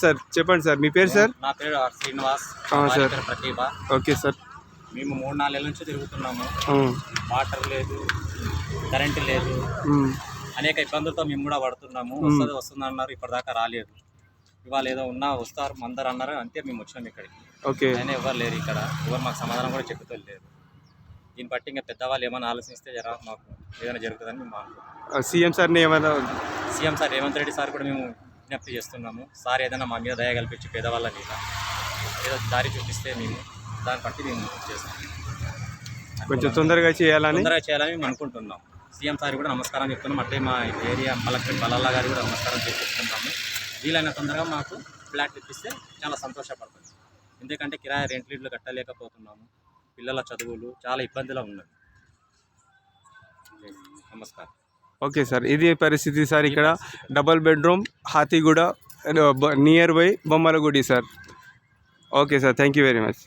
Sir చెప్పండి sir, మీ పేరు sir? నా పేరు శ్రీనివాస్, సార్. పేరు ప్రతిభ. Okay sir. మేము 3-4 ఏళ్ళ నుంచి తిరుగుతున్నాము. వాటర్ లేదు, కరెంటు లేదు, అనేక ఇబ్బందులతో మేము కూడా పడుతున్నాము. వస్తుంది అన్నారు, ఇప్పటిదాకా రాలేదు. ఇవాళ ఏదో ఉన్నా వస్తారు అందరు అన్నారు, అంతే మేము వచ్చినాం ఇక్కడికి. ఓకే. అయినా ఎవరు లేరు ఇక్కడ, ఎవరు మాకు సమాధానం కూడా చెప్పుతూ లేరు. దీన్ని బట్టి ఇంకా పెద్దవాళ్ళు ఏమైనా ఆలోచిస్తే జర మాకు ఏదైనా జరుగుతుందని మేము అనుకుంటున్నాం. సీఎం సార్ని ఏమైనా CM sir Revanth Reddy sir కూడా మేము విజ్ఞప్తి చేస్తున్నాము. సార్ ఏదైనా మా మీద దయ కల్పించి పేదవాళ్ళ మీద ఏదో దారి చూపిస్తే మేము దాన్ని బట్టి మేము చేస్తాం. కొంచెం తొందరగా చేయాలని మేము అనుకుంటున్నాం. సీఎం సార్ కూడా నమస్కారం చెప్తున్నాం. అంటే మా ఏరియా మలక్పేట బలల్లా గారు కూడా నమస్కారం చేస్తున్నాము. వీలైన తొందరగా మాకు ఫ్లాట్ ఇప్పిస్తే చాలా సంతోషపడుతుంది. ఎందుకంటే కిరాయి రెంట్లు కట్టలేకపోతున్నాము. పిల్లల చదువులు చాలా ఇబ్బందిలో ఉన్నది. నమస్కారం. ఓకే సార్, ఇది పరిస్థితి సార్. ఇక్కడ double bedroom Hathiguda near by Bommalagudi sir. Okay sir, thank you very much.